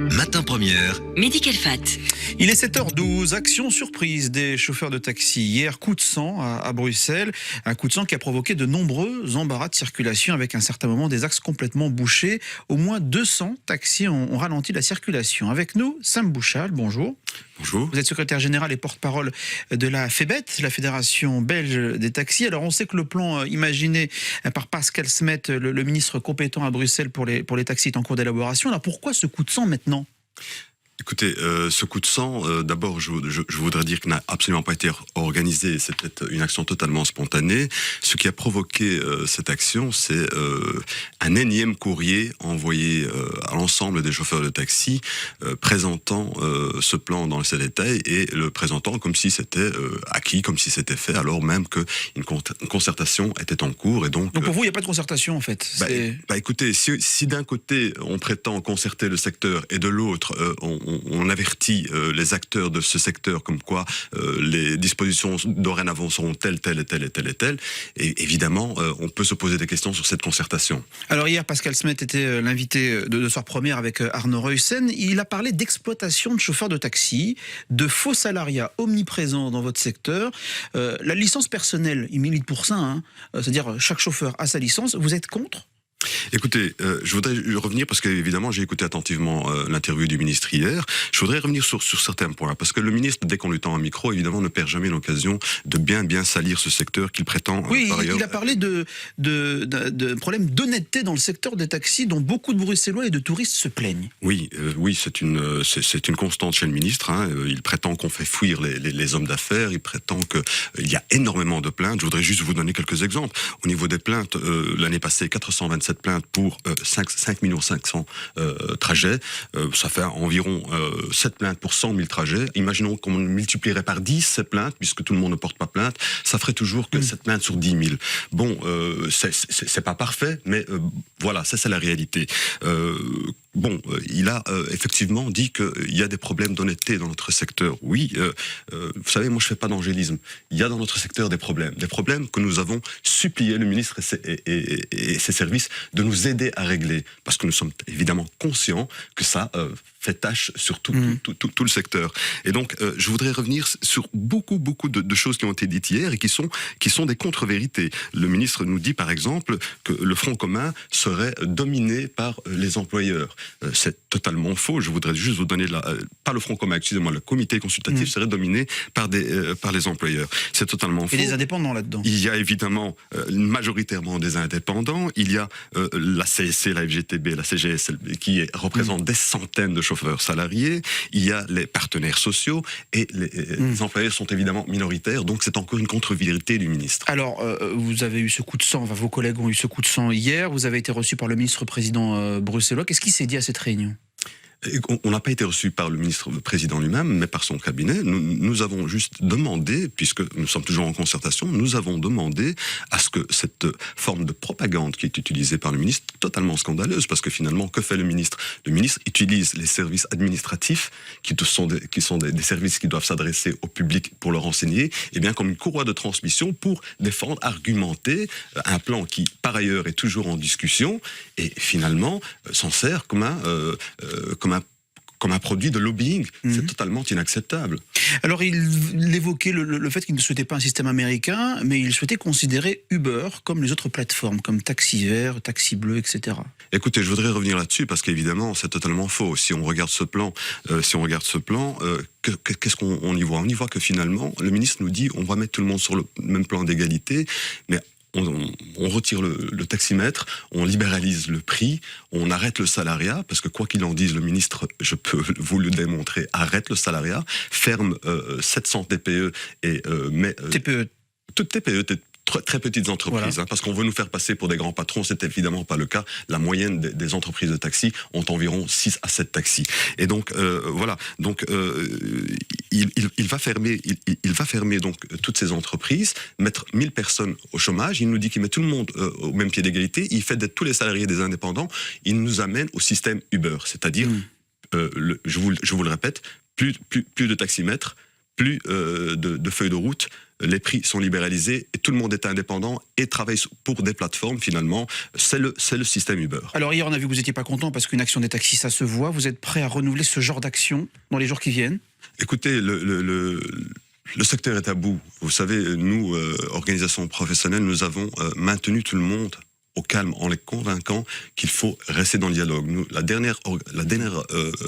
Matin Première. Midi Kelfat. Il est 7h12, action surprise des chauffeurs de taxi. Hier, coup de sang à Bruxelles, un coup de sang qui a provoqué de nombreux embarras de circulation avec à un certain moment des axes complètement bouchés. Au moins 200 taxis ont ralenti la circulation. Avec nous, Sam Bouchal, bonjour. Bonjour. Vous êtes secrétaire général et porte-parole de la FEBET, la Fédération belge des taxis. Alors on sait que le plan imaginé par Pascal Smet, le ministre compétent à Bruxelles pour les taxis, est en cours d'élaboration. Alors pourquoi ce coup de sang maintenant ? Écoutez, ce coup de sang, d'abord, je voudrais dire qu'il n'a absolument pas été organisé. C'était une action totalement spontanée. Ce qui a provoqué cette action, c'est un énième courrier envoyé à l'ensemble des chauffeurs de taxi, présentant ce plan dans ses détails et le présentant comme si c'était acquis, comme si c'était fait, alors même qu'une concertation était en cours. Et donc pour vous, il n'y a pas de concertation en fait. Écoutez, si d'un côté on prétend concerter le secteur et de l'autre on avertit les acteurs de ce secteur comme quoi les dispositions dorénavant seront telles, et évidemment on peut se poser des questions sur cette concertation. Alors hier, Pascal Smet était l'invité de Soir Première avec Arnaud Reussen. Il a parlé d'exploitation de chauffeurs de taxi, de faux salariat omniprésents dans votre secteur. La licence personnelle, il milite pour ça, hein, c'est-à-dire chaque chauffeur a sa licence. Vous êtes contre ? Écoutez, je voudrais revenir, parce qu'évidemment j'ai écouté attentivement l'interview du ministre hier, je voudrais revenir sur certains points, parce que le ministre, dès qu'on lui tend un micro, évidemment ne perd jamais l'occasion de bien salir ce secteur qu'il prétend oui, par ailleurs. Il a parlé de problèmes d'honnêteté dans le secteur des taxis dont beaucoup de Bruxellois et de touristes se plaignent. Oui, c'est une constante chez le ministre, hein. Il prétend qu'on fait fuir les hommes d'affaires, il prétend qu'il y a énormément de plaintes. Je voudrais juste vous donner quelques exemples. Au niveau des plaintes, l'année passée, 427 plaintes pour 5 500 000 trajets. Ça fait environ 7 plaintes pour 100 000 trajets. Imaginons qu'on multiplierait par 10 ces plaintes, puisque tout le monde ne porte pas plainte. Ça ferait toujours que 7 plaintes sur 10 000. Bon, c'est pas parfait, mais voilà, ça c'est la réalité. Il a effectivement dit qu'il y a des problèmes d'honnêteté dans notre secteur. Oui, vous savez, moi je fais pas d'angélisme. Il y a dans notre secteur des problèmes que nous avons supplié le ministre et ses services de nous aider à régler, parce que nous sommes évidemment conscients que ça fait tâche sur tout le secteur. Et donc, je voudrais revenir sur beaucoup de choses qui ont été dites hier et qui sont des contre-vérités. Le ministre nous dit par exemple que le Front commun serait dominé par les employeurs. C'est totalement faux. Je voudrais juste vous donner pas le Front commun, excusez-moi, le comité consultatif serait dominé par les employeurs. C'est totalement faux. Et des indépendants là-dedans. Il y a évidemment majoritairement des indépendants. Il y a la CSC, la FGTB, la CGS qui représentent des centaines de chauffeurs salariés. Il y a les partenaires sociaux et les employeurs sont évidemment minoritaires. Donc c'est encore une contre-vérité du ministre. Alors, vous avez eu ce coup de sang, vos collègues ont eu ce coup de sang hier. Vous avez été reçu par le ministre-président bruxellois. Qu'est-ce qui s'est dit à cette réunion ? On n'a pas été reçu par le ministre-président lui-même, mais par son cabinet. Nous avons juste demandé, puisque nous sommes toujours en concertation, nous avons demandé à ce que cette forme de propagande qui est utilisée par le ministre, totalement scandaleuse, parce que finalement, que fait le ministre ? Le ministre utilise les services administratifs, qui sont des services qui doivent s'adresser au public pour leur enseigner, et bien comme une courroie de transmission pour défendre, argumenter un plan qui, par ailleurs, est toujours en discussion, et finalement s'en sert comme un produit de lobbying. C'est totalement inacceptable. Alors, il évoquait le fait qu'il ne souhaitait pas un système américain, mais il souhaitait considérer Uber comme les autres plateformes, comme Taxi Vert, Taxi Bleu, etc. Écoutez, je voudrais revenir là-dessus, parce qu'évidemment, c'est totalement faux. Si on regarde ce plan, qu'est-ce qu'on y voit ? On y voit que finalement, le ministre nous dit on va mettre tout le monde sur le même plan d'égalité, mais on retire le taximètre, on libéralise le prix, on arrête le salariat, parce que quoi qu'il en dise le ministre, je peux vous le démontrer, arrête le salariat, ferme 700 TPE et TPE. Toutes TPE, très petites entreprises, voilà. Parce qu'on veut nous faire passer pour des grands patrons, c'est évidemment pas le cas. La moyenne des entreprises de taxi ont environ 6 à 7 taxis. Et donc, voilà. Donc, il va fermer donc toutes ces entreprises, mettre 1000 personnes au chômage. Il nous dit qu'il met tout le monde au même pied d'égalité. Il fait d'être tous les salariés des indépendants. Il nous amène au système Uber, c'est-à-dire, je vous le répète, plus de taximètres, plus de feuilles de route. Les prix sont libéralisés et tout le monde est indépendant et travaille pour des plateformes finalement. C'est le système Uber. Alors hier, on a vu que vous n'étiez pas content parce qu'une action des taxis, ça se voit. Vous êtes prêt à renouveler ce genre d'action dans les jours qui viennent? Écoutez, le secteur est à bout. Vous savez, nous, organisations professionnelles, nous avons maintenu tout le monde au calme en les convainquant qu'il faut rester dans le dialogue. Nous, la dernière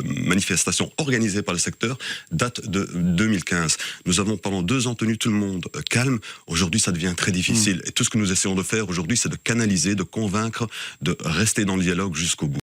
manifestation organisée par le secteur date de 2015. Nous avons pendant 2 ans tenu tout le monde calme. Aujourd'hui, ça devient très difficile. Et tout ce que nous essayons de faire aujourd'hui, c'est de canaliser, de convaincre, de rester dans le dialogue jusqu'au bout.